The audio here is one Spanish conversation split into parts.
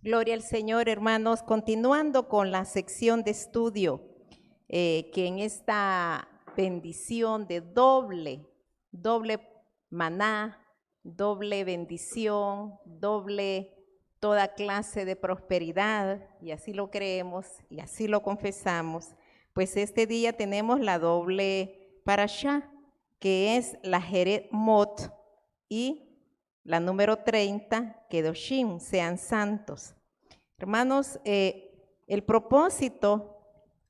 Gloria al Señor, hermanos. Continuando con la sección de estudio, que en esta bendición de doble maná, doble bendición, doble toda clase de prosperidad, y así lo creemos y así lo confesamos, pues este día tenemos la doble parashá, que es la Jeret Mot, y la número 30, Kedoshim, sean santos. Hermanos, el propósito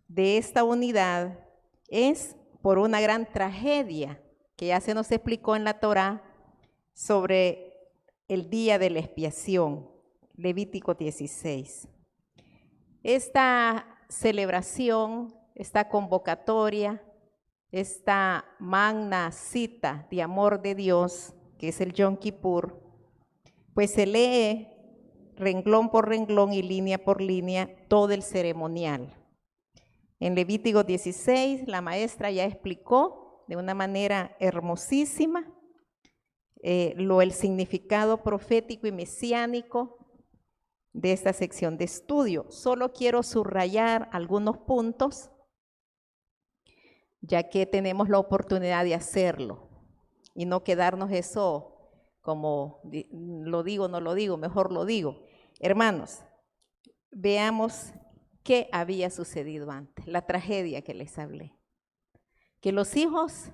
de esta unidad es por una gran tragedia que ya se nos explicó en la Torá sobre el día de la expiación, Levítico 16. Esta celebración, esta convocatoria, esta magna cita de amor de Dios, que es el Yom Kippur, pues se lee renglón por renglón y línea por línea todo el ceremonial. En Levítico 16 la maestra ya explicó de una manera hermosísima el significado profético y mesiánico de esta sección de estudio. Solo quiero subrayar algunos puntos, ya que tenemos la oportunidad de hacerlo y no quedarnos eso como lo digo, no lo digo, mejor lo digo. Hermanos, veamos qué había sucedido antes, la tragedia que les hablé. Que los hijos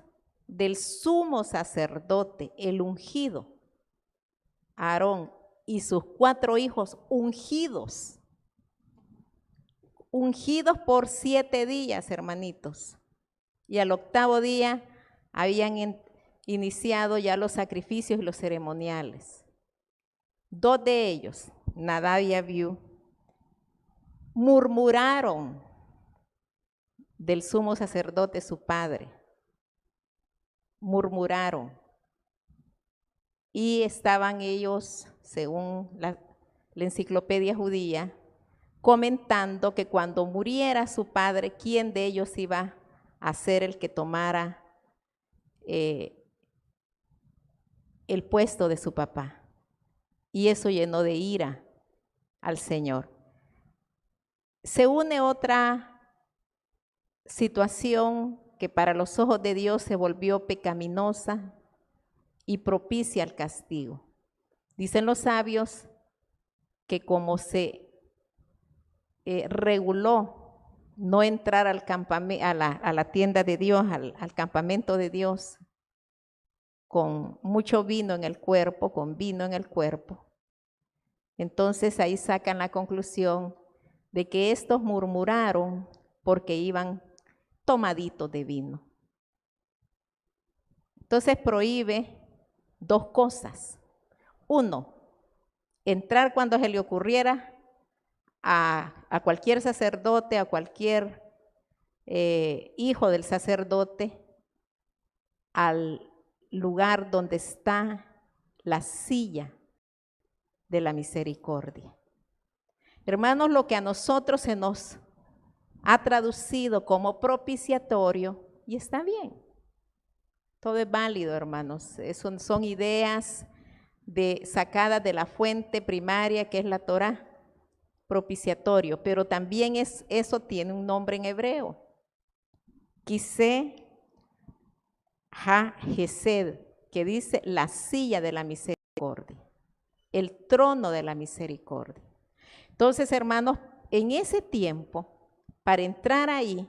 del sumo sacerdote, el ungido, Aarón, y sus 4 hijos ungidos por 7 días, hermanitos. Y al 8º día habían iniciado ya los sacrificios y los ceremoniales. 2 de ellos, Nadab y Abiú, murmuraron del sumo sacerdote, su padre. Murmuraron. Y estaban ellos, según la enciclopedia judía, comentando que cuando muriera su padre, ¿quién de ellos iba a ser el que tomara el puesto de su papá? Y eso llenó de ira al Señor. Se une otra situación que para los ojos de Dios se volvió pecaminosa y propicia al castigo. Dicen los sabios que como se reguló no entrar al a la tienda de Dios, al campamento de Dios, con mucho vino en el cuerpo, con vino en el cuerpo, entonces ahí sacan la conclusión de que estos murmuraron porque iban tomaditos de vino. Entonces prohíbe 2 cosas. 1, entrar cuando se le ocurriera a cualquier sacerdote, a cualquier hijo del sacerdote, al lugar donde está la silla de la misericordia. Hermanos, lo que a nosotros se nos ha traducido como propiciatorio, y está bien, todo es válido, hermanos, son ideas sacadas de la fuente primaria que es la Torá, propiciatorio, pero también eso tiene un nombre en hebreo, Kiseh ha-Hesed, que dice la silla de la misericordia, el trono de la misericordia. Entonces, hermanos, en ese tiempo, para entrar ahí,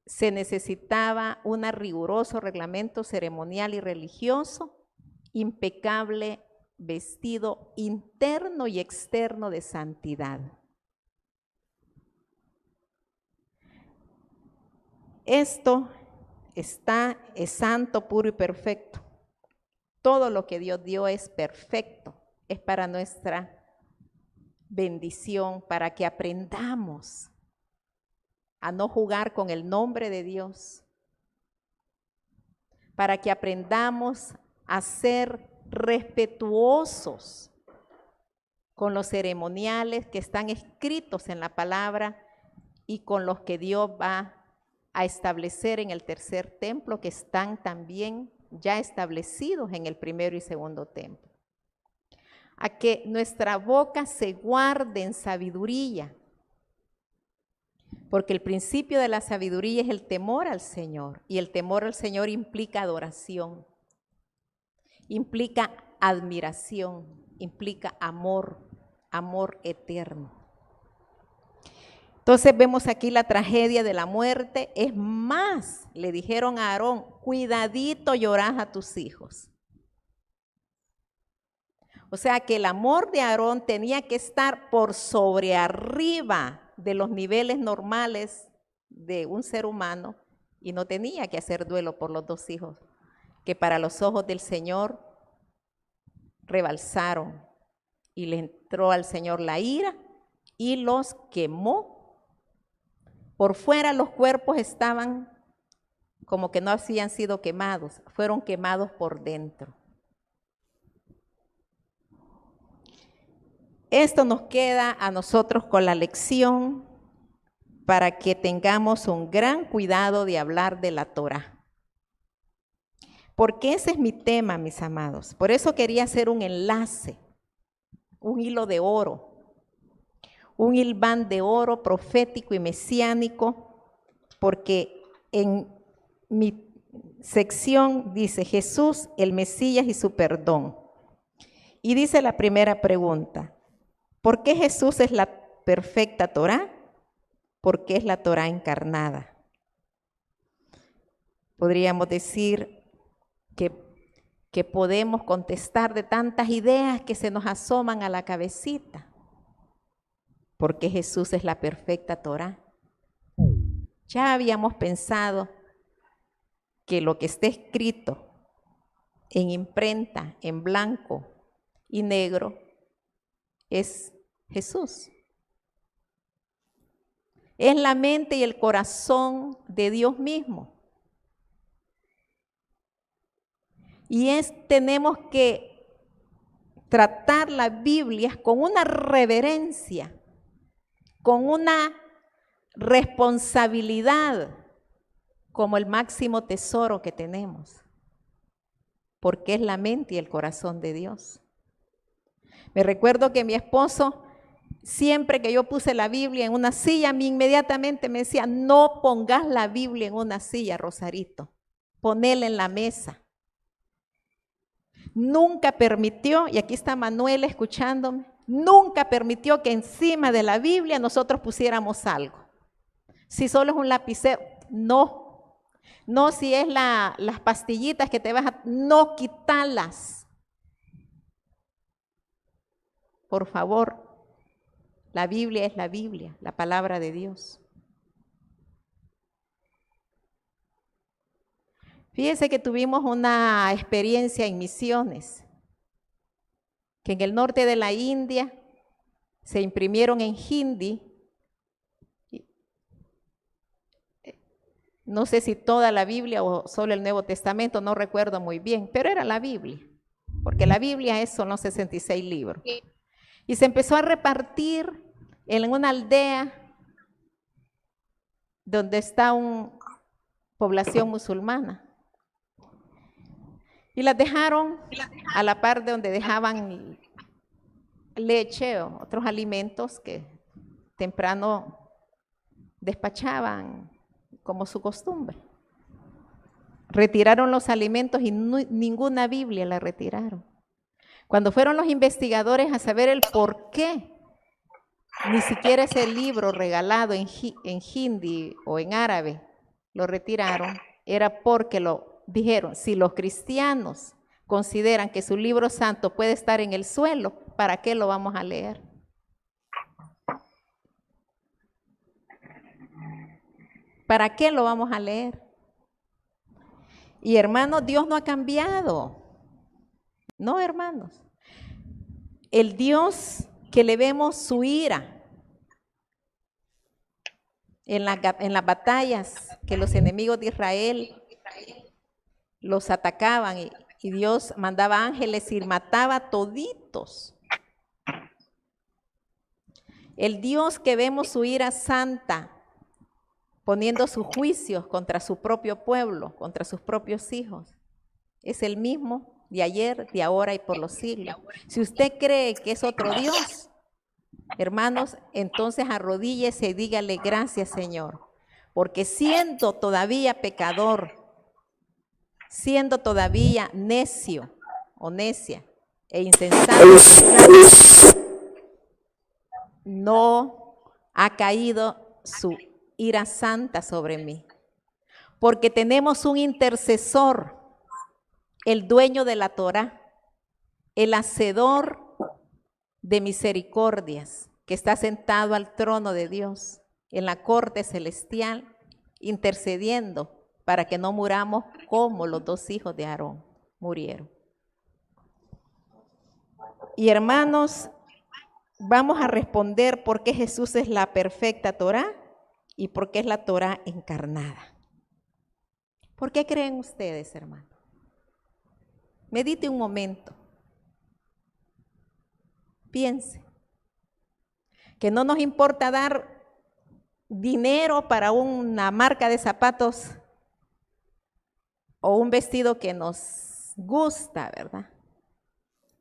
se necesitaba un riguroso reglamento ceremonial y religioso, impecable vestido interno y externo de santidad. Esto es santo, puro y perfecto. Todo lo que Dios dio es perfecto, es para nuestra bendición, para que aprendamos a no jugar con el nombre de Dios, para que aprendamos a ser respetuosos con los ceremoniales que están escritos en la palabra y con los que Dios va a establecer en el tercer templo, que están también ya establecidos en el primero y segundo templo. a que nuestra boca se guarde en sabiduría. Porque el principio de la sabiduría es el temor al Señor. Y el temor al Señor implica adoración, implica admiración, implica amor, amor eterno. Entonces vemos aquí la tragedia de la muerte. Es más, le dijeron a Aarón, cuidadito llorás a tus hijos. O sea que el amor de Aarón tenía que estar por sobre arriba de los niveles normales de un ser humano y no tenía que hacer duelo por los dos hijos, que para los ojos del Señor rebalsaron y le entró al Señor la ira y los quemó. Por fuera los cuerpos estaban como que no habían sido quemados, fueron quemados por dentro. Esto nos queda a nosotros con la lección para que tengamos un gran cuidado de hablar de la Torá. Porque ese es mi tema, mis amados. Por eso quería hacer un enlace, un hilo de oro, un hilván de oro profético y mesiánico, porque en mi sección dice Jesús, el Mesías y su perdón. Y dice la primera pregunta, ¿por qué Jesús es la perfecta Torá? Porque es la Torá encarnada. Podríamos decir que podemos contestar de tantas ideas que se nos asoman a la cabecita. Porque Jesús es la perfecta Torá. Ya habíamos pensado que lo que está escrito en imprenta, en blanco y negro, es Jesús. Es la mente y el corazón de Dios mismo. Y tenemos que tratar la Biblia con una reverencia, con una responsabilidad, como el máximo tesoro que tenemos, porque es la mente y el corazón de Dios. Me recuerdo que mi esposo, siempre que yo puse la Biblia en una silla, a mí inmediatamente me decía, no pongas la Biblia en una silla, Rosarito, ponela en la mesa. Nunca permitió, y aquí está Manuel escuchándome, nunca permitió que encima de la Biblia nosotros pusiéramos algo. Si solo es un lapicero, no. No si es las pastillitas que te vas a, no quitarlas. Por favor, la Biblia es la Biblia, la palabra de Dios. Fíjense que tuvimos una experiencia en misiones, que en el norte de la India se imprimieron en hindi, no sé si toda la Biblia o solo el Nuevo Testamento, no recuerdo muy bien, pero era la Biblia, porque la Biblia son los 66 libros. Y se empezó a repartir en una aldea donde está una población musulmana. Y las dejaron a la par de donde dejaban leche o otros alimentos que temprano despachaban como su costumbre. Retiraron los alimentos y ninguna Biblia la retiraron. Cuando fueron los investigadores a saber el por qué, ni siquiera ese libro regalado en hindi o en árabe lo retiraron, era porque lo dijeron, si los cristianos consideran que su libro santo puede estar en el suelo, ¿para qué lo vamos a leer? ¿Para qué lo vamos a leer? Y hermanos, Dios no ha cambiado. No, hermanos. El Dios que le vemos su ira en las batallas que los enemigos de Israel los atacaban y Dios mandaba ángeles y mataba toditos. El Dios que vemos su ira santa poniendo sus juicios contra su propio pueblo, contra sus propios hijos, es el mismo de ayer, de ahora y por los siglos. Si usted cree que es otro Dios, hermanos, entonces arrodíllese y dígale gracias, Señor, porque siendo todavía pecador, siendo todavía necio o necia e insensato, no ha caído su ira santa sobre mí, porque tenemos un intercesor, el dueño de la Torá, el hacedor de misericordias, que está sentado al trono de Dios en la corte celestial, intercediendo para que no muramos como los dos hijos de Aarón murieron. Y hermanos, vamos a responder por qué Jesús es la perfecta Torá y por qué es la Torá encarnada. ¿Por qué creen ustedes, hermanos? Medite un momento. Piense. Que no nos importa dar dinero para una marca de zapatos o un vestido que nos gusta, ¿verdad?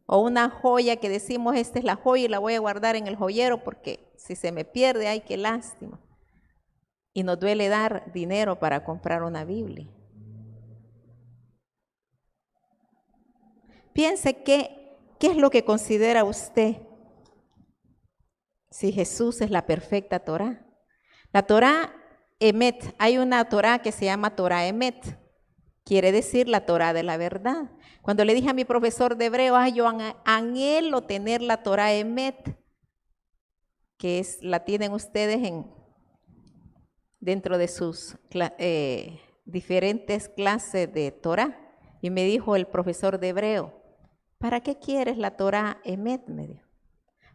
O una joya que decimos, esta es la joya y la voy a guardar en el joyero porque si se me pierde, ay, qué lástima. Y nos duele dar dinero para comprar una Biblia. Piense qué es lo que considera usted si Jesús es la perfecta Torá. La Torá Emet, hay una Torá que se llama Torá Emet, quiere decir la Torá de la verdad. Cuando le dije a mi profesor de hebreo, yo anhelo tener la Torá Emet, que la tienen ustedes dentro de sus diferentes clases de Torá. Y me dijo el profesor de hebreo, ¿para qué quieres la Torá Emet? Me dijo.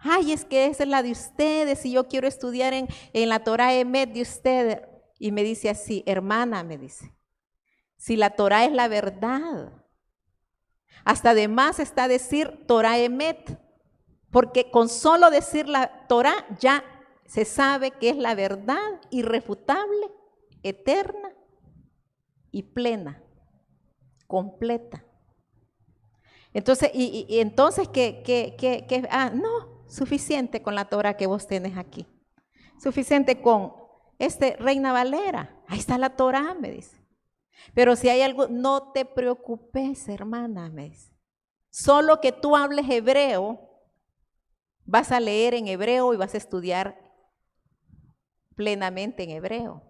Ay, es que esa es la de ustedes y yo quiero estudiar en la Torá Emet de ustedes. Y me dice así, hermana, me dice, si la Torá es la verdad, hasta además está decir Torá Emet, porque con solo decir la Torá ya se sabe que es la verdad irrefutable, eterna y plena, completa. Entonces, entonces, no, suficiente con la Torá que vos tenés aquí. Suficiente con Reina Valera. Ahí está la Torá, me dice. Pero si hay algo, no te preocupes, hermana, me dice. Solo que tú hables hebreo, vas a leer en hebreo y vas a estudiar plenamente en hebreo.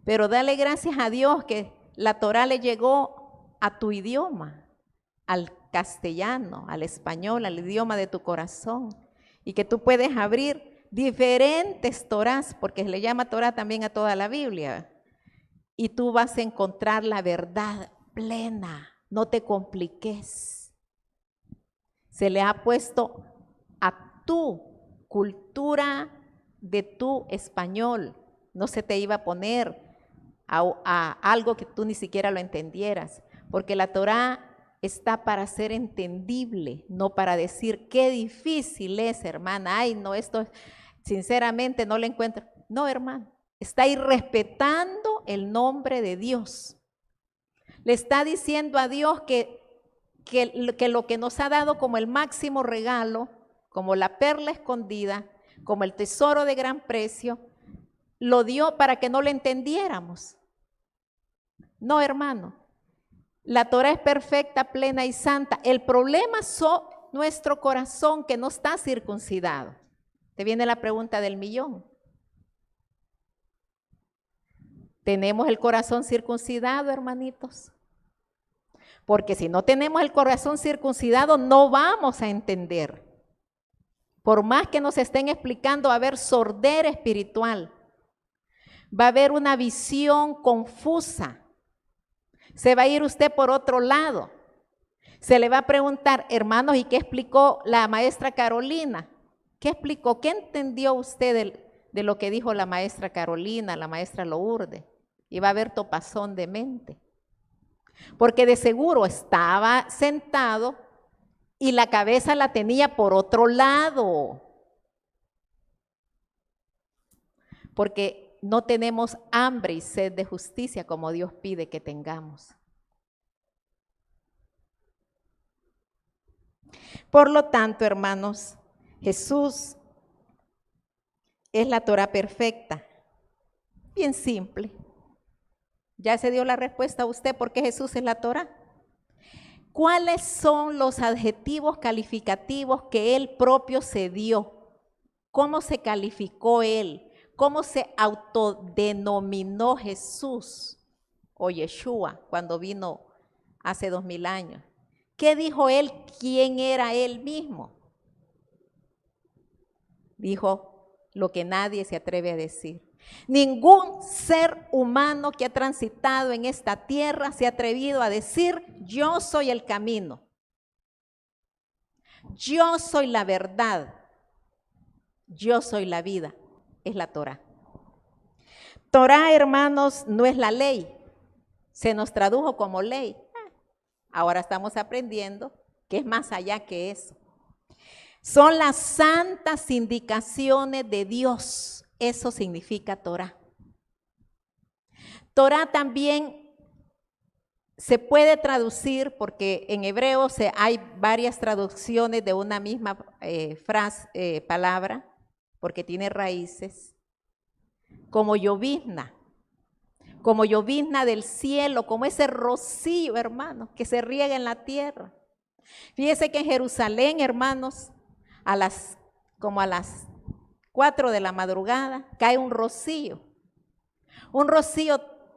Pero dale gracias a Dios que la Torá le llegó a tu idioma, al castellano, al español, al idioma de tu corazón. Y que tú puedes abrir diferentes Torás, porque se le llama Torá también a toda la Biblia. Y tú vas a encontrar la verdad plena, no te compliques. Se le ha puesto a tu cultura de tu español, no se te iba a poner a algo que tú ni siquiera lo entendieras, porque la Torá está para ser entendible, no para decir qué difícil es, hermana, ay, no, esto sinceramente no le encuentro. No, hermano, está irrespetando el nombre de Dios. Le está diciendo a Dios que lo que nos ha dado como el máximo regalo, como la perla escondida, como el tesoro de gran precio, lo dio para que no lo entendiéramos. No, hermano. La Torá es perfecta, plena y santa. El problema es nuestro corazón que no está circuncidado. Te viene la pregunta del millón. ¿Tenemos el corazón circuncidado, hermanitos? Porque si no tenemos el corazón circuncidado, no vamos a entender. Por más que nos estén explicando, va a haber sordera espiritual. Va a haber una visión confusa. Se va a ir usted por otro lado. Se le va a preguntar, hermanos, ¿y qué explicó la maestra Carolina? ¿Qué explicó? ¿Qué entendió usted de lo que dijo la maestra Carolina, la maestra Lourdes? Y va a haber topazón de mente. Porque de seguro estaba sentado y la cabeza la tenía por otro lado. Porque no tenemos hambre y sed de justicia como Dios pide que tengamos. Por lo tanto, hermanos, Jesús es la Torá perfecta. Bien simple. Ya se dio la respuesta a usted por qué Jesús es la Torá. ¿Cuáles son los adjetivos calificativos que él propio se dio? ¿Cómo se calificó él? ¿Cómo se autodenominó Jesús o Yeshua cuando vino hace 2000 años? ¿Qué dijo él? ¿Quién era él mismo? Dijo lo que nadie se atreve a decir. Ningún ser humano que ha transitado en esta tierra se ha atrevido a decir, yo soy el camino, yo soy la verdad, yo soy la vida. Es la Torá. Torá, hermanos, no es la ley. Se nos tradujo como ley. Ahora estamos aprendiendo que es más allá que eso. Son las santas indicaciones de Dios. Eso significa Torá. Torá también se puede traducir, porque en hebreo hay varias traducciones de una misma palabra, porque tiene raíces, como llovizna del cielo, como ese rocío, hermanos, que se riega en la tierra. Fíjese que en Jerusalén, hermanos, como a las 4 de la madrugada, cae un rocío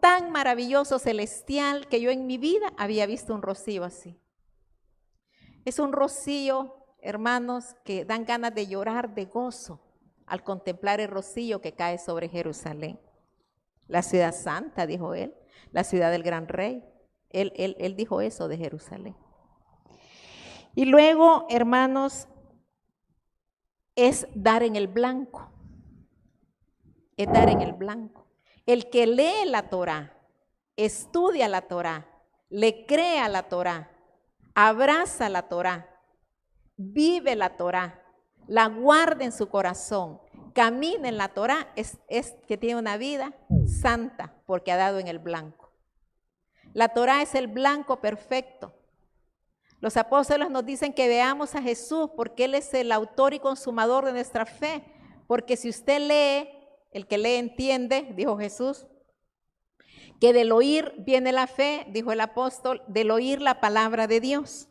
tan maravilloso, celestial, que yo en mi vida había visto un rocío así. Es un rocío, hermanos, que dan ganas de llorar de gozo al contemplar el rocío que cae sobre Jerusalén. La ciudad santa, dijo él, la ciudad del gran rey. Él dijo eso de Jerusalén. Y luego, hermanos, es dar en el blanco. Es dar en el blanco. El que lee la Torá, estudia la Torá, le cree a la Torá, abraza la Torá, vive la Torá, la guarda en su corazón, camina en la Torá, es que tiene una vida santa porque ha dado en el blanco. La Torá es el blanco perfecto. Los apóstoles nos dicen que veamos a Jesús porque Él es el autor y consumador de nuestra fe. Porque si usted lee, el que lee entiende, dijo Jesús, que del oír viene la fe, dijo el apóstol, del oír la palabra de Dios.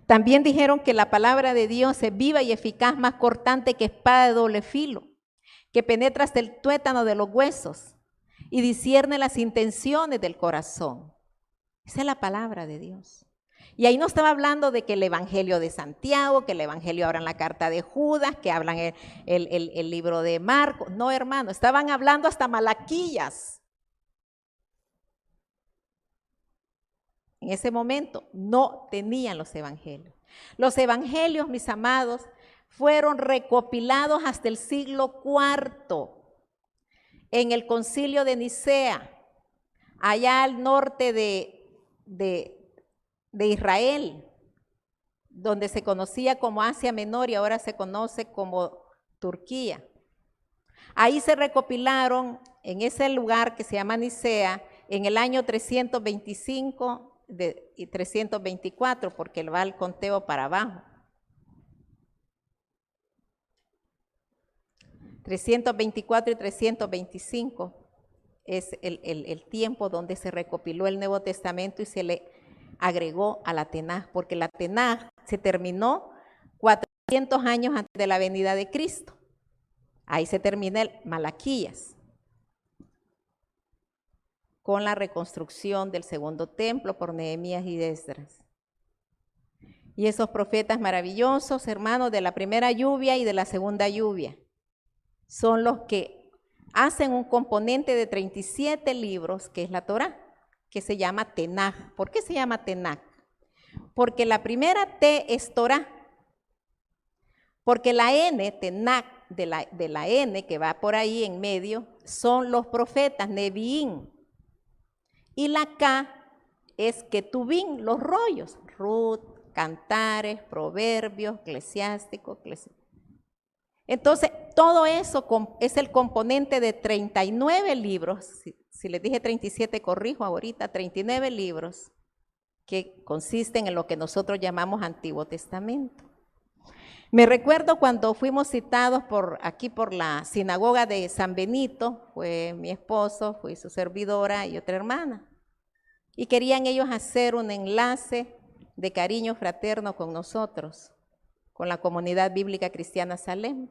También dijeron que la palabra de Dios es viva y eficaz, más cortante que espada de doble filo, que penetra hasta el tuétano de los huesos y discierne las intenciones del corazón. Esa es la palabra de Dios. Y ahí no estaba hablando de que el Evangelio de Santiago, que el Evangelio ahora en la carta de Judas, que hablan el libro de Marcos. No, hermano, estaban hablando hasta Malaquías. En ese momento no tenían los evangelios. Los evangelios, mis amados, fueron recopilados hasta el siglo IV en el concilio de Nicea, allá al norte de Israel, donde se conocía como Asia Menor y ahora se conoce como Turquía. Ahí se recopilaron en ese lugar que se llama Nicea en el año 325 y 324, porque va el conteo para abajo. 324 y 325 es el tiempo donde se recopiló el Nuevo Testamento y se le agregó a la Tenaj, porque la Tenaj se terminó 400 años antes de la venida de Cristo. Ahí se termina el Malaquías, con la reconstrucción del segundo templo por Nehemías y Esdras. Y esos profetas maravillosos, hermanos, de la primera lluvia y de la segunda lluvia, son los que hacen un componente de 37 libros, que es la Torá, que se llama Tenaj. ¿Por qué se llama Tenaj? Porque la primera T es Torá, porque la N, Tenaj, de la N que va por ahí en medio, son los profetas, Neviín. Y la K es Ketubín, los rollos, Ruth, Cantares, Proverbios, Eclesiástico. Entonces, todo eso es el componente de 39 libros, si les dije 37, corrijo ahorita, 39 libros, que consisten en lo que nosotros llamamos Antiguo Testamento. Me recuerdo cuando fuimos citados aquí por la sinagoga de San Benito, fue mi esposo, fue su servidora y otra hermana. Y querían ellos hacer un enlace de cariño fraterno con nosotros, con la comunidad bíblica cristiana Salem.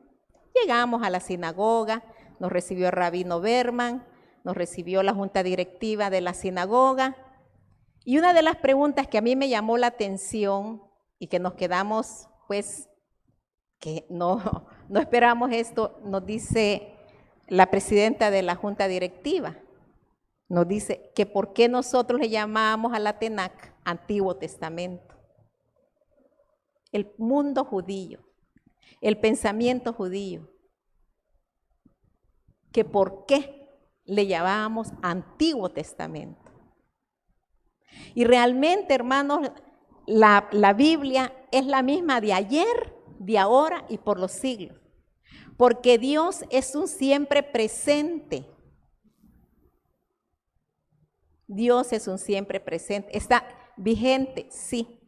Llegamos a la sinagoga, nos recibió el rabino Berman, nos recibió la junta directiva de la sinagoga. Y una de las preguntas que a mí me llamó la atención y que nos quedamos, pues, que no esperamos esto, nos dice la presidenta de la junta directiva, nos dice que por qué nosotros le llamamos a la TENAC Antiguo Testamento. El mundo judío, el pensamiento judío, que por qué le llamábamos Antiguo Testamento. Y realmente, hermanos, la Biblia es la misma de ayer, de ahora y por los siglos, porque Dios es un siempre presente. Dios es un siempre presente, está vigente, sí.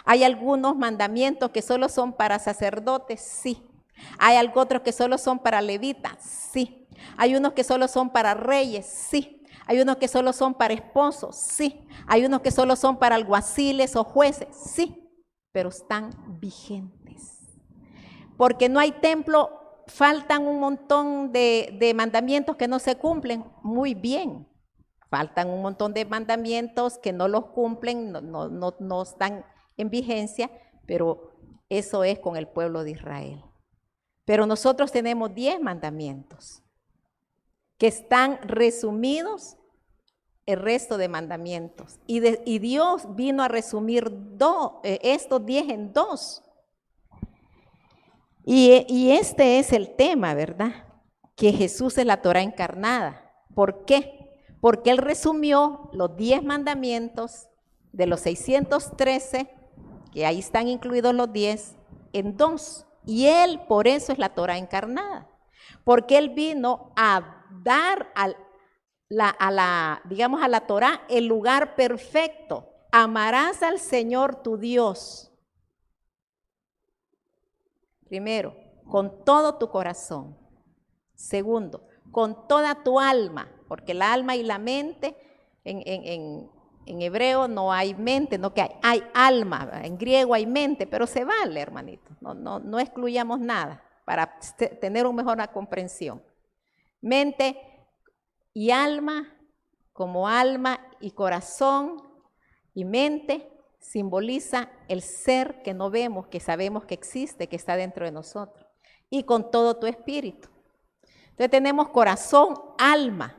Hay algunos mandamientos que solo son para sacerdotes, sí. Hay otros que solo son para levitas, sí. Hay unos que solo son para reyes, sí. Hay unos que solo son para esposos, sí. Hay unos que solo son para alguaciles o jueces, sí. Pero están vigentes. Porque no hay templo, faltan un montón de mandamientos que no se cumplen. Muy bien. Faltan un montón de mandamientos que no los cumplen, no están en vigencia, pero eso es con el pueblo de Israel. Pero nosotros tenemos 10 mandamientos que están resumidos el resto de mandamientos. Y Dios vino a resumir estos 10 en 2. Y este es el tema, ¿verdad? Que Jesús es la Torá encarnada. ¿Por qué? Porque Él resumió los 10 mandamientos de los 613, que ahí están incluidos los 10, en 2. Y Él, por eso es la Torá encarnada. Porque Él vino a dar a la Torá el lugar perfecto. Amarás al Señor tu Dios. Primero, con todo tu corazón. Segundo, con toda tu alma, porque el alma y la mente, en hebreo no hay mente, no que hay alma, en griego hay mente, pero se vale, hermanito, no excluyamos nada para tener una mejor comprensión. Mente y alma, como alma y corazón y mente, simboliza el ser que no vemos, que sabemos que existe, que está dentro de nosotros, y con todo tu espíritu. Entonces tenemos corazón, alma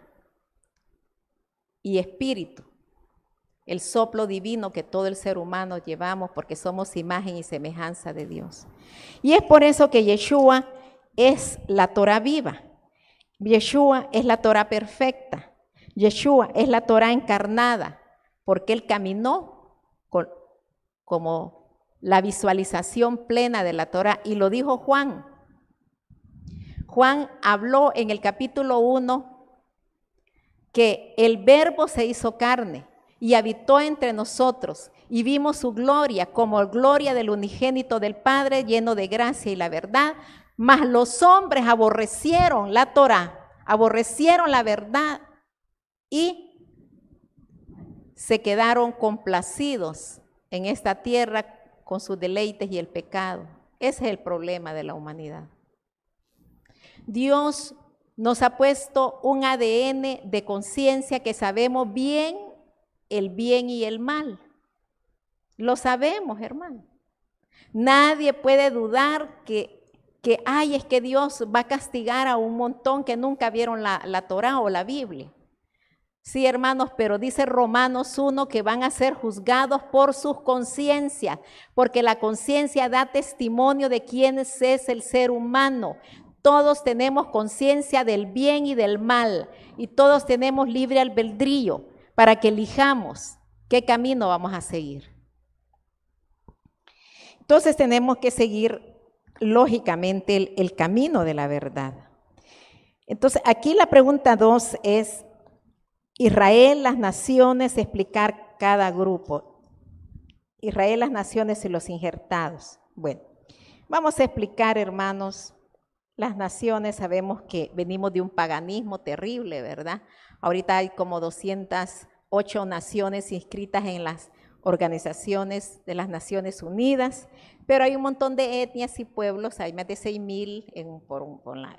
y espíritu, el soplo divino que todo el ser humano llevamos porque somos imagen y semejanza de Dios. Y es por eso que Yeshua es la Torá viva, Yeshua es la Torá perfecta, Yeshua es la Torá encarnada, porque Él caminó como la visualización plena de la Torá, y lo dijo Juan. Juan habló en el capítulo 1 que el Verbo se hizo carne y habitó entre nosotros y vimos su gloria como gloria del unigénito del Padre, lleno de gracia y la verdad, mas los hombres aborrecieron la Torá, aborrecieron la verdad y se quedaron complacidos en esta tierra con sus deleites y el pecado. Ese es el problema de la humanidad. Dios nos ha puesto un ADN de conciencia que sabemos bien el bien y el mal. Lo sabemos, hermano. Nadie puede dudar que es que Dios va a castigar a un montón que nunca vieron la Torá o la Biblia. Sí, hermanos, pero dice Romanos 1 que van a ser juzgados por sus conciencias, porque la conciencia da testimonio de quién es el ser humano. Todos tenemos conciencia del bien y del mal, y todos tenemos libre albedrío para que elijamos qué camino vamos a seguir. Entonces tenemos que seguir lógicamente el camino de la verdad. Entonces aquí la pregunta 2 es: Israel, las naciones, explicar cada grupo. Israel, las naciones y los injertados. Bueno, vamos a explicar, hermanos, las naciones. Sabemos que venimos de un paganismo terrible, ¿verdad? Ahorita hay como 208 naciones inscritas en las organizaciones de las Naciones Unidas, pero hay un montón de etnias y pueblos, hay más de 6,000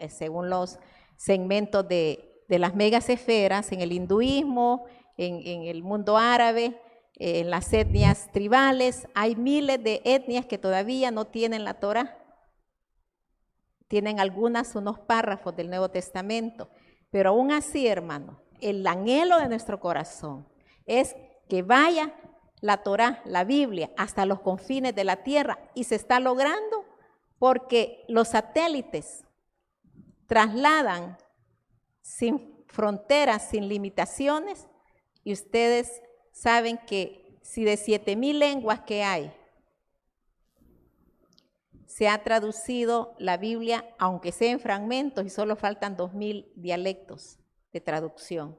según los segmentos de las megasesferas, en el hinduismo, en el mundo árabe, en las etnias tribales. Hay miles de etnias que todavía no tienen la Torá. Tienen algunas unos párrafos del Nuevo Testamento, pero aún así, hermano, el anhelo de nuestro corazón es que vaya la Torá, la Biblia, hasta los confines de la tierra, y se está logrando porque los satélites trasladan sin fronteras, sin limitaciones, y ustedes saben que si de 7,000 lenguas que hay, se ha traducido la Biblia, aunque sea en fragmentos, y solo faltan 2,000 dialectos de traducción.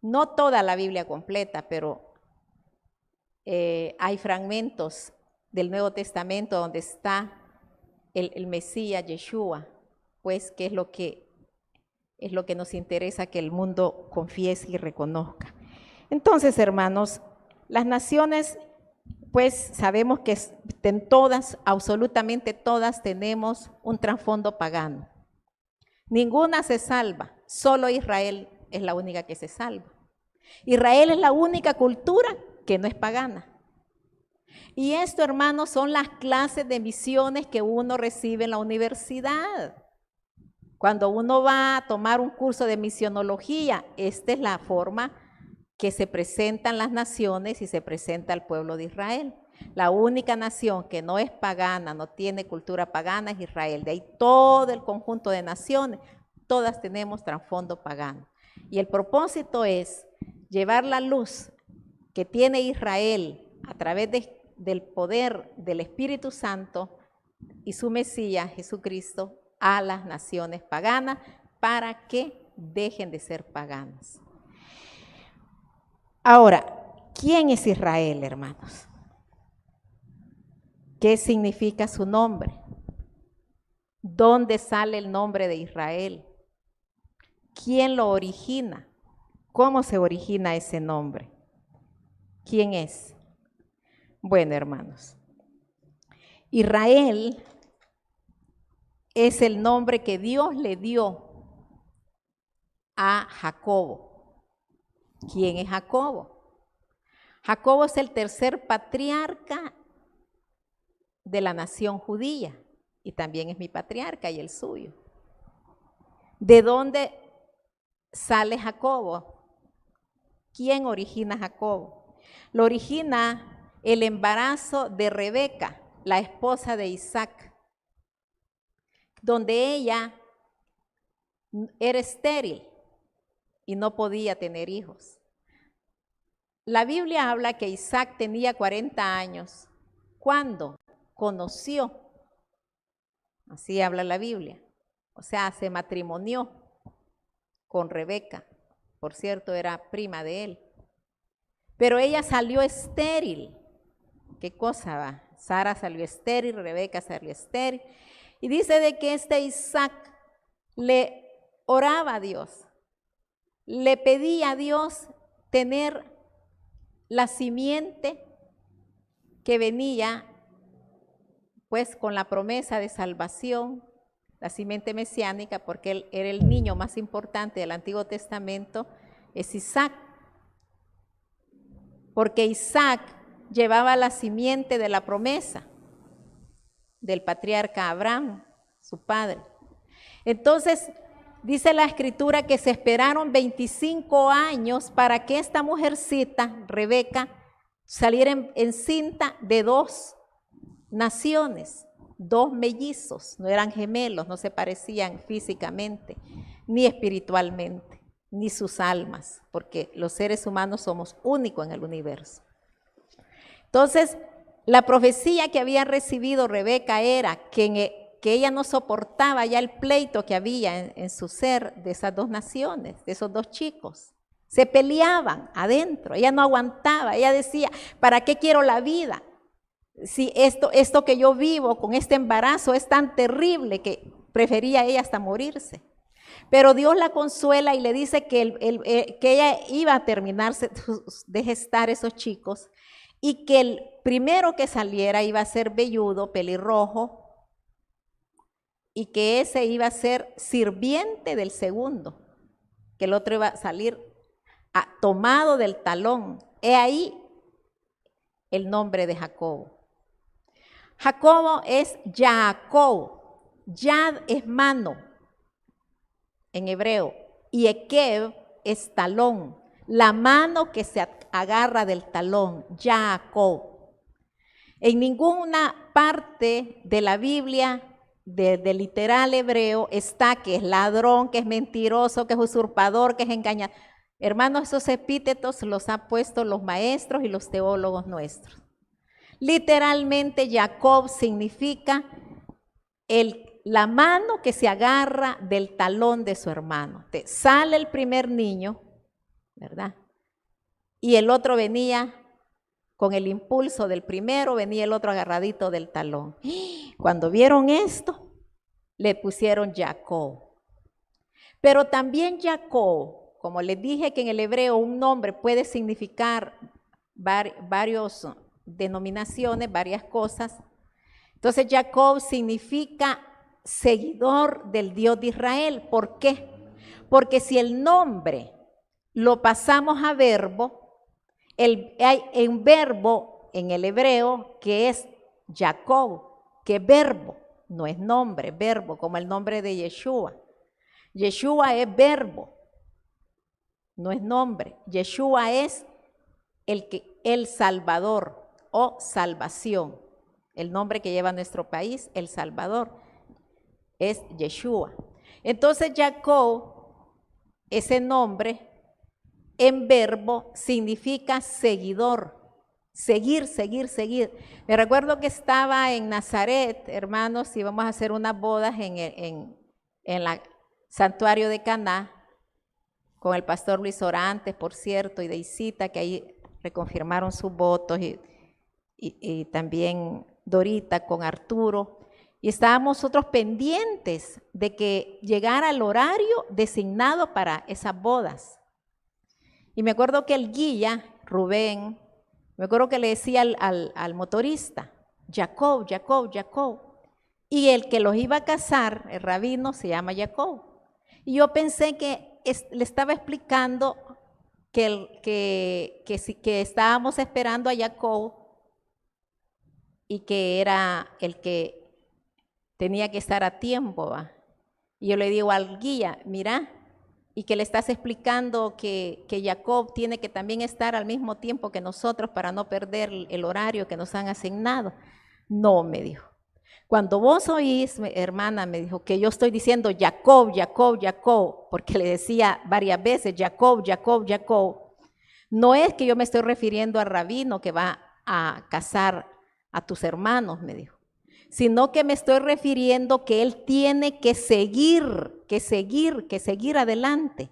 No toda la Biblia completa, pero hay fragmentos del Nuevo Testamento donde está el Mesías, Yeshua, pues que es lo que nos interesa que el mundo confiese y reconozca. Entonces, hermanos, las naciones, pues sabemos que todas, absolutamente todas, tenemos un trasfondo pagano. Ninguna se salva, solo Israel es la única que se salva. Israel es la única cultura que no es pagana. Y esto, hermanos, son las clases de misiones que uno recibe en la universidad. Cuando uno va a tomar un curso de misionología, esta es la forma que se presentan las naciones y se presenta el pueblo de Israel. La única nación que no es pagana, no tiene cultura pagana, es Israel. De ahí todo el conjunto de naciones, todas tenemos trasfondo pagano. Y el propósito es llevar la luz que tiene Israel a través del poder del Espíritu Santo y su Mesías, Jesucristo, a las naciones paganas para que dejen de ser paganas. Ahora, ¿quién es Israel, hermanos? ¿Qué significa su nombre? ¿Dónde sale el nombre de Israel? ¿Quién lo origina? ¿Cómo se origina ese nombre? ¿Quién es? Bueno, hermanos, Israel es el nombre que Dios le dio a Jacobo. ¿Quién es Jacobo? Jacobo es el tercer patriarca de la nación judía y también es mi patriarca y el suyo. ¿De dónde sale Jacobo? ¿Quién origina a Jacobo? Lo origina el embarazo de Rebeca, la esposa de Isaac, donde ella era estéril y no podía tener hijos. La Biblia habla que Isaac tenía 40 años cuando conoció, así habla la Biblia, o sea, se matrimonió con Rebeca. Por cierto, era prima de él. Pero ella salió estéril. ¿Qué cosa va? Sara salió estéril, Rebeca salió estéril. Y dice de que Isaac le oraba a Dios, le pedía a Dios tener la simiente que venía pues con la promesa de salvación, la simiente mesiánica, porque él era el niño más importante del Antiguo Testamento, es Isaac. Porque Isaac llevaba la simiente de la promesa del patriarca Abraham, su padre. Entonces, dice la Escritura que se esperaron 25 años para que esta mujercita, Rebeca, saliera encinta de 2 naciones, 2 mellizos, no eran gemelos, no se parecían físicamente, ni espiritualmente, ni sus almas, porque los seres humanos somos únicos en el universo. Entonces, la profecía que había recibido Rebeca era que ella no soportaba ya el pleito que había en su ser de esas 2 naciones, de esos 2 chicos. Se peleaban adentro, ella no aguantaba, ella decía, ¿para qué quiero la vida? si esto que yo vivo con este embarazo es tan terrible que prefería ella hasta morirse. Pero Dios la consuela y le dice que ella iba a terminarse de gestar esos chicos y que el primero que saliera iba a ser velludo, pelirrojo, y que ese iba a ser sirviente del segundo, que el otro iba a salir tomado del talón. He ahí el nombre de Jacobo. Jacobo es Jacob. Yad es mano en hebreo y Ekev es talón, la mano que se agarra del talón, Jacob. En ninguna parte de la Biblia de literal hebreo está que es ladrón, que es mentiroso, que es usurpador, que es engañador. Hermanos, esos epítetos los han puesto los maestros y los teólogos nuestros. Literalmente Jacob significa la mano que se agarra del talón de su hermano. Sale el primer niño, ¿verdad? Y el otro venía con el impulso del primero, venía el otro agarradito del talón. Cuando vieron esto, le pusieron Jacob. Pero también Jacob, como les dije que en el hebreo un nombre puede significar varias denominaciones, varias cosas. Entonces Jacob significa seguidor del Dios de Israel. ¿Por qué? Porque si el nombre lo pasamos a verbo, hay un verbo en el hebreo que es Jacob, que es verbo, no es nombre, verbo, como el nombre de Yeshua. Yeshua es verbo, no es nombre. Yeshua es el Salvador o salvación. El nombre que lleva nuestro país, El Salvador, es Yeshua. Entonces Jacob, ese nombre en verbo significa seguidor, seguir, seguir, seguir. Me recuerdo que estaba en Nazaret, hermanos, íbamos a hacer unas bodas en el santuario de Caná, con el pastor Luis Orantes, por cierto, y Deisita, que ahí reconfirmaron sus votos, y también Dorita con Arturo, y estábamos nosotros pendientes de que llegara el horario designado para esas bodas. Y me acuerdo que el guía, Rubén, me acuerdo que le decía al motorista, Jacob, Jacob, Jacob. Y el que los iba a casar, el rabino, se llama Jacob. Y yo pensé que le estaba explicando que estábamos esperando a Jacob y que era el que tenía que estar a tiempo, ¿va? Y yo le digo al guía, mira, y que le estás explicando que Jacob tiene que también estar al mismo tiempo que nosotros para no perder el horario que nos han asignado. No, me dijo. Cuando vos oís, hermana, me dijo, que yo estoy diciendo Jacob, Jacob, Jacob, porque le decía varias veces Jacob, Jacob, Jacob, no es que yo me estoy refiriendo al rabino que va a casar a tus hermanos, me dijo, sino que me estoy refiriendo que él tiene que seguir adelante.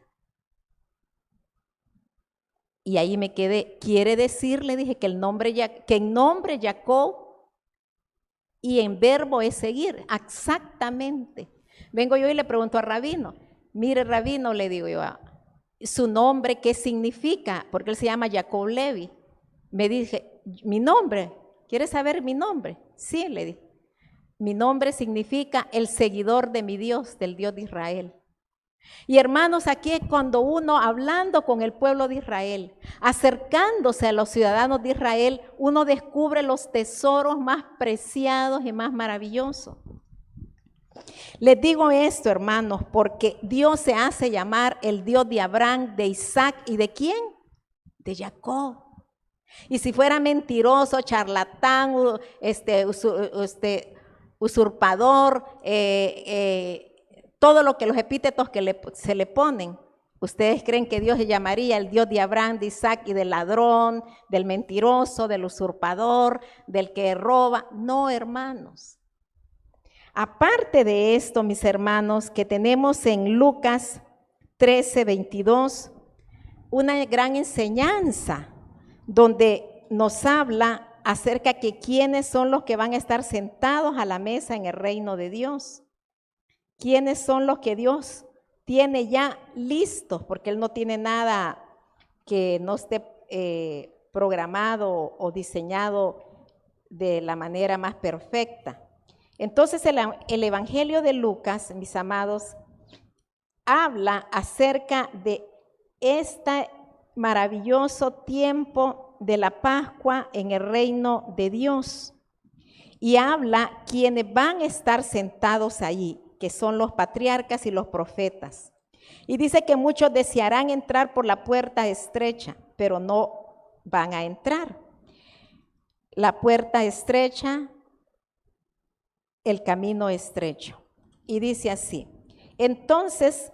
Y ahí me quedé, quiere decir, le dije, que en nombre Jacob y en verbo es seguir, exactamente. Vengo yo y le pregunto a rabino, mire rabino, le digo yo, su nombre, ¿qué significa? Porque él se llama Jacob Levi. Me dije, mi nombre, ¿quieres saber mi nombre? Sí, le dije. Mi nombre significa el seguidor de mi Dios, del Dios de Israel. Y hermanos, aquí es cuando uno, hablando con el pueblo de Israel, acercándose a los ciudadanos de Israel, uno descubre los tesoros más preciados y más maravillosos. Les digo esto, hermanos, porque Dios se hace llamar el Dios de Abraham, de Isaac y ¿de quién? De Jacob. Y si fuera mentiroso, charlatán, usurpador, todo lo que los epítetos que se le ponen, ¿ustedes creen que Dios se llamaría el Dios de Abraham, de Isaac y del ladrón, del mentiroso, del usurpador, del que roba? No, hermanos. Aparte de esto, mis hermanos, que tenemos en Lucas 13:22, una gran enseñanza donde nos habla acerca de quiénes son los que van a estar sentados a la mesa en el reino de Dios. ¿Quiénes son los que Dios tiene ya listos? Porque Él no tiene nada que no esté programado o diseñado de la manera más perfecta. Entonces el Evangelio de Lucas, mis amados, habla acerca de este maravilloso tiempo de la Pascua en el reino de Dios. Y habla quienes van a estar sentados allí, que son los patriarcas y los profetas. Y dice que muchos desearán entrar por la puerta estrecha, pero no van a entrar. La puerta estrecha, el camino estrecho. Y dice así. Entonces,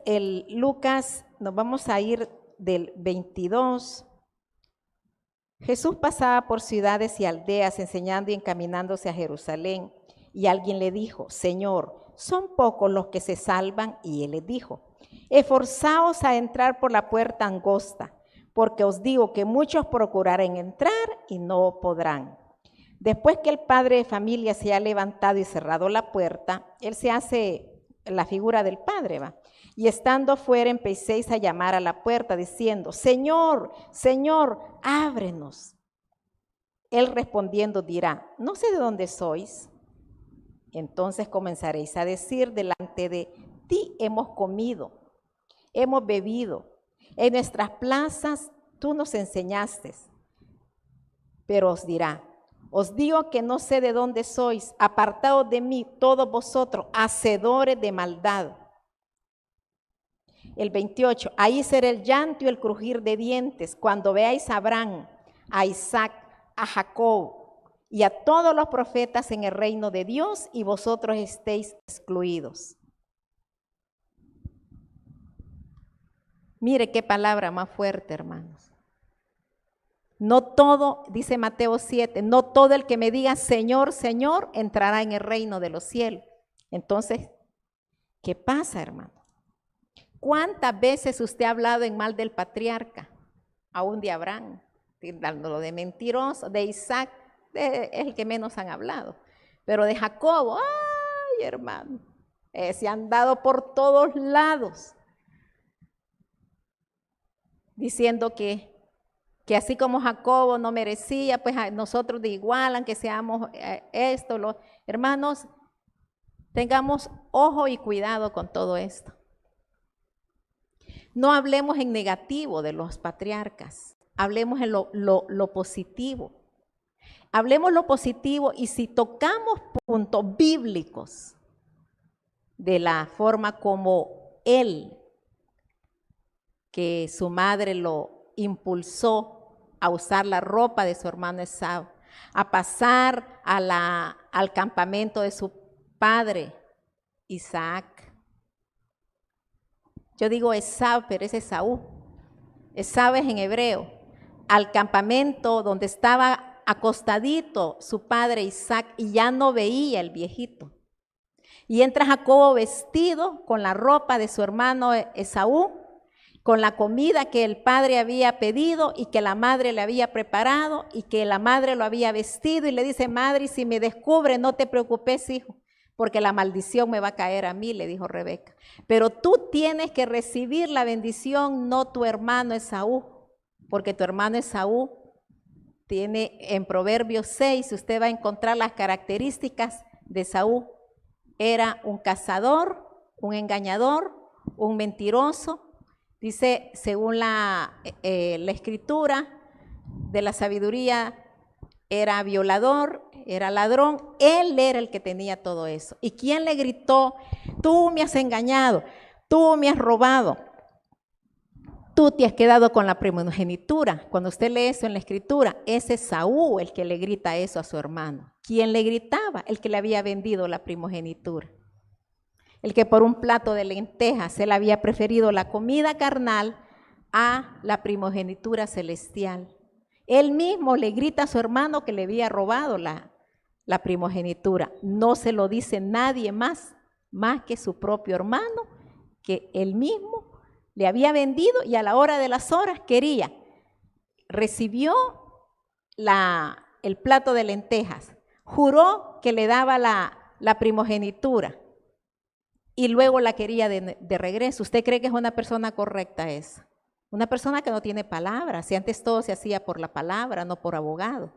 Lucas, nos vamos a ir del 22. Jesús pasaba por ciudades y aldeas enseñando y encaminándose a Jerusalén. Y alguien le dijo, Señor, ¿son pocos los que se salvan? Y él les dijo, esforzaos a entrar por la puerta angosta, porque os digo que muchos procurarán entrar y no podrán. Después que el padre de familia se ha levantado y cerrado la puerta, él se hace la figura del padre, ¿va? Y estando fuera empecéis a llamar a la puerta diciendo, Señor, Señor, ábrenos. Él respondiendo dirá, no sé de dónde sois. Entonces comenzaréis a decir, delante de ti hemos comido, hemos bebido, en nuestras plazas tú nos enseñaste. Pero os dirá, os digo que no sé de dónde sois, apartados de mí todos vosotros, hacedores de maldad. El 28, ahí será el llanto y el crujir de dientes, cuando veáis a Abraham, a Isaac, a Jacob y a todos los profetas en el reino de Dios y vosotros estéis excluidos. Mire qué palabra más fuerte, hermanos. No todo, dice Mateo 7, no todo el que me diga Señor, Señor, entrará en el reino de los cielos. Entonces, ¿qué pasa, hermano? ¿Cuántas veces usted ha hablado en mal del patriarca? Aún de Abraham, dándolo de mentiroso, de Isaac, es el que menos han hablado. Pero de Jacobo, ay, hermano, se han dado por todos lados, diciendo que así como Jacobo no merecía, pues a nosotros de igual, aunque seamos esto, hermanos, tengamos ojo y cuidado con todo esto. No hablemos en negativo de los patriarcas, hablemos en lo positivo. Hablemos lo positivo y si tocamos puntos bíblicos de la forma como él, que su madre lo impulsó a usar la ropa de su hermano Esau, a pasar al campamento de su padre Isaac. Yo digo Esau, pero es Esaú. Esau es en hebreo. Al campamento donde estaba acostadito su padre Isaac y ya no veía el viejito. Y entra Jacobo vestido con la ropa de su hermano Esaú, con la comida que el padre había pedido y que la madre le había preparado y que la madre lo había vestido y le dice, madre, si me descubre, no te preocupes, hijo, porque la maldición me va a caer a mí, le dijo Rebeca. Pero tú tienes que recibir la bendición, no tu hermano Esaú, porque tu hermano Esaú tiene en Proverbios 6, usted va a encontrar las características de Esaú. Era un cazador, un engañador, un mentiroso. Dice, según la escritura de la sabiduría, era violador, era ladrón. Él era el que tenía todo eso. ¿Y quién le gritó? Tú me has engañado, tú me has robado, tú te has quedado con la primogenitura. Cuando usted lee eso en la escritura, es Esaú el que le grita eso a su hermano. ¿Quién le gritaba? El que le había vendido la primogenitura. El que por un plato de lentejas él había preferido la comida carnal a la primogenitura celestial. Él mismo le grita a su hermano que le había robado la primogenitura. No se lo dice nadie más que su propio hermano, que él mismo le había vendido y a la hora de las horas quería. Recibió la el plato de lentejas. Juró que le daba la primogenitura y luego la quería de regreso. ¿Usted cree que es una persona correcta esa? Una persona que no tiene palabra, si antes todo se hacía por la palabra, no por abogado.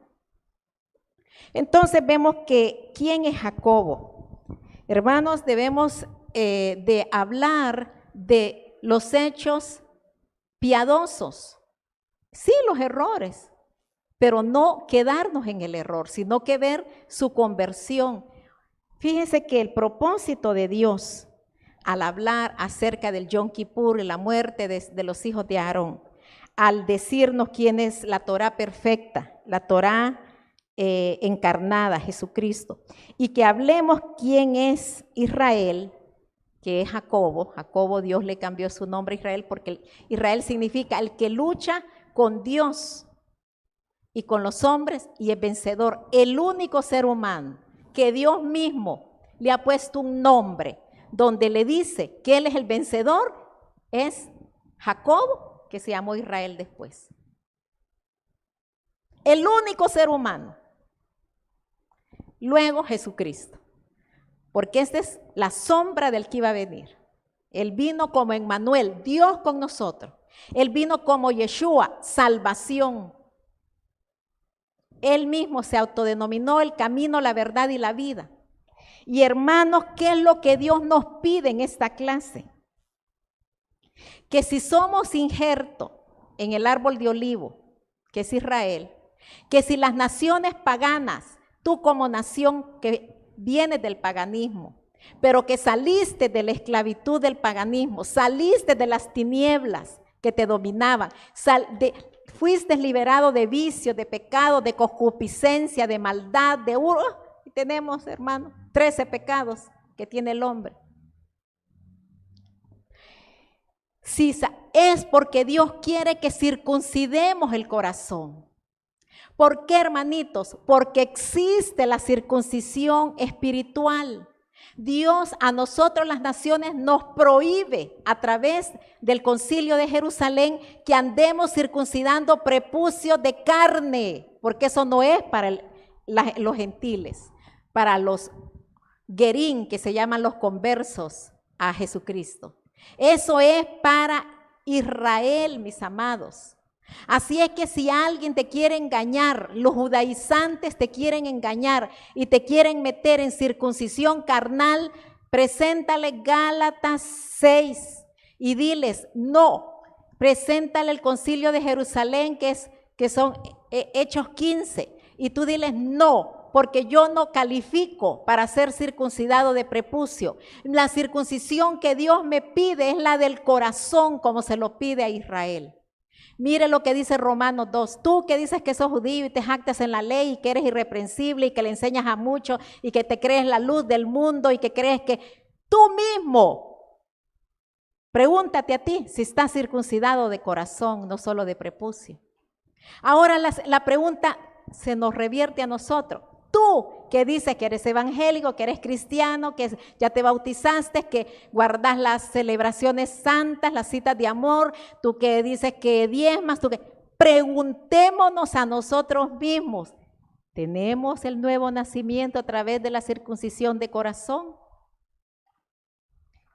Entonces vemos que, ¿quién es Jacobo? Hermanos, debemos de hablar de los hechos piadosos, sí, los errores, pero no quedarnos en el error, sino que ver su conversión. Fíjense que el propósito de Dios al hablar acerca del Yom Kippur y la muerte de los hijos de Aarón, al decirnos quién es la Torá perfecta, la Torá encarnada, Jesucristo, y que hablemos quién es Israel, que es Jacobo. Jacobo, Dios le cambió su nombre a Israel porque Israel significa el que lucha con Dios y con los hombres y es vencedor. El único ser humano que Dios mismo le ha puesto un nombre donde le dice que él es el vencedor es Jacobo, que se llamó Israel después. El único ser humano. Luego Jesucristo, porque esta es la sombra del que iba a venir. Él vino como Emmanuel, Dios con nosotros. Él vino como Yeshua, salvación. Él mismo se autodenominó el camino, la verdad y la vida. Y hermanos, ¿qué es lo que Dios nos pide en esta clase? Que si somos injertos en el árbol de olivo, que es Israel, que si las naciones paganas, tú como nación que vienes del paganismo, pero que saliste de la esclavitud del paganismo, saliste de las tinieblas que te dominaban, fuiste liberado de vicio, de pecado, de concupiscencia, de maldad, de y tenemos, hermano, 13 pecados que tiene el hombre. Sí, es porque Dios quiere que circuncidemos el corazón. ¿Por qué, hermanitos? Porque existe la circuncisión espiritual. Dios a nosotros las naciones nos prohíbe a través del Concilio de Jerusalén que andemos circuncidando prepucios de carne, porque eso no es para los gentiles, para los gerín, que se llaman los conversos a Jesucristo. Eso es para Israel, mis amados. Así es que si alguien te quiere engañar, los judaizantes te quieren engañar y te quieren meter en circuncisión carnal, preséntale Gálatas 6 y diles no, preséntale el Concilio de Jerusalén que son Hechos 15 y tú diles no, porque yo no califico para ser circuncidado de prepucio. La circuncisión que Dios me pide es la del corazón, como se lo pide a Israel. Mire lo que dice Romanos 2. Tú que dices que sos judío y te jactas en la ley y que eres irreprensible y que le enseñas a muchos y que te crees la luz del mundo y que crees que tú mismo, pregúntate a ti si estás circuncidado de corazón, no solo de prepucio. Ahora la pregunta se nos revierte a nosotros. Tú que dices que eres evangélico, que eres cristiano, que ya te bautizaste, que guardas las celebraciones santas, las citas de amor, tú que dices que diezmas, preguntémonos a nosotros mismos, ¿tenemos el nuevo nacimiento a través de la circuncisión de corazón?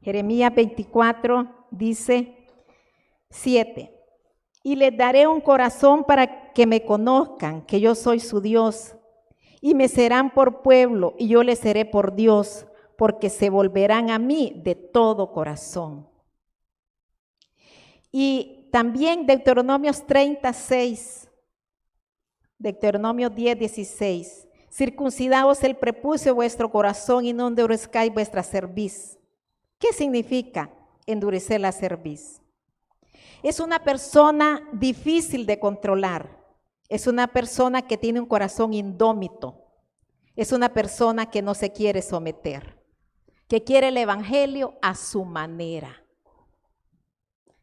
Jeremías 24 dice 7, y les daré un corazón para que me conozcan, que yo soy su Dios, y me serán por pueblo, y yo les seré por Dios, porque se volverán a mí de todo corazón. Y también Deuteronomio 36, Deuteronomio 10, 16. Circuncidaos el prepucio de vuestro corazón y no endurezcáis vuestra cerviz. ¿Qué significa endurecer la cerviz? Es una persona difícil de controlar. Es una persona que tiene un corazón indómito. Es una persona que no se quiere someter, que quiere el evangelio a su manera.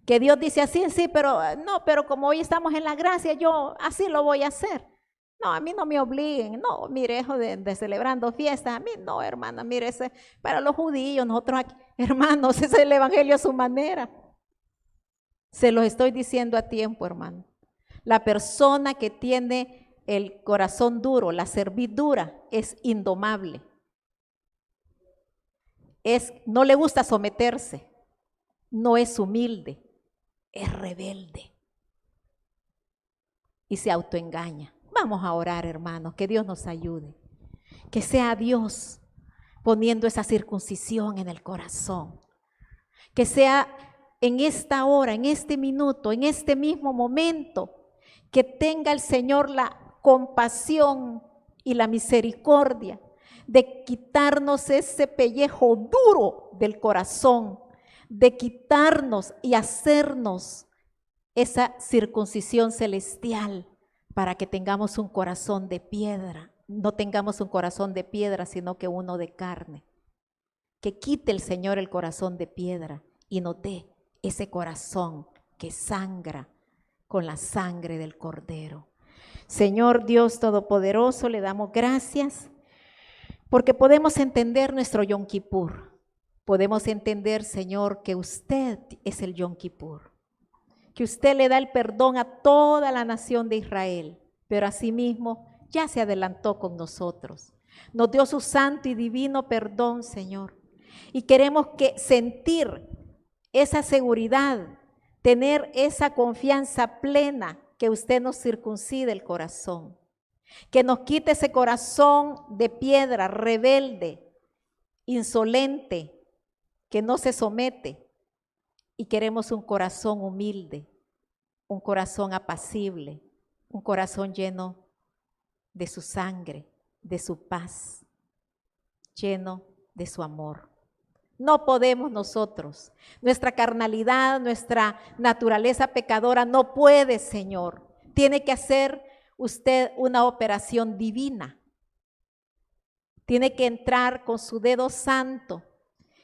Que Dios dice así, sí, pero no, pero como hoy estamos en la gracia, yo así lo voy a hacer. No, a mí no me obliguen. No, mire, eso de celebrando fiestas, a mí no, hermana, mire, para los judíos, nosotros aquí, hermanos, ese es el evangelio a su manera. Se los estoy diciendo a tiempo, hermano. La persona que tiene el corazón duro, la cerviz dura, es indomable. No le gusta someterse, no es humilde, es rebelde y se autoengaña. Vamos a orar, hermanos, que Dios nos ayude. Que sea Dios poniendo esa circuncisión en el corazón. Que sea en esta hora, en este minuto, en este mismo momento, que tenga el Señor la compasión y la misericordia de quitarnos ese pellejo duro del corazón, de quitarnos y hacernos esa circuncisión celestial para que tengamos un corazón de piedra. No tengamos un corazón de piedra, sino que uno de carne. Que quite el Señor el corazón de piedra y nos dé ese corazón que sangra con la sangre del Cordero. Señor Dios Todopoderoso, le damos gracias porque podemos entender nuestro Yom Kippur. Podemos entender, Señor, que usted es el Yom Kippur, que usted le da el perdón a toda la nación de Israel, pero asimismo ya se adelantó con nosotros. Nos dio su santo y divino perdón, Señor, y queremos sentir esa seguridad, tener esa confianza plena que usted nos circuncide el corazón, que nos quite ese corazón de piedra, rebelde, insolente, que no se somete, y queremos un corazón humilde, un corazón apacible, un corazón lleno de su sangre, de su paz, lleno de su amor. No podemos nosotros, nuestra carnalidad, nuestra naturaleza pecadora no puede, Señor. Tiene que hacer usted una operación divina. Tiene que entrar con su dedo santo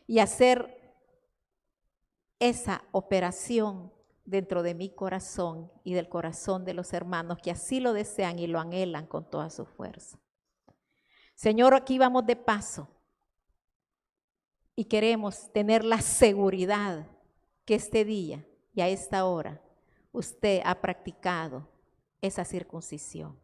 y hacer esa operación dentro de mi corazón y del corazón de los hermanos que así lo desean y lo anhelan con toda su fuerza. Señor, aquí vamos de paso y queremos tener la seguridad que este día y a esta hora usted ha practicado esa circuncisión.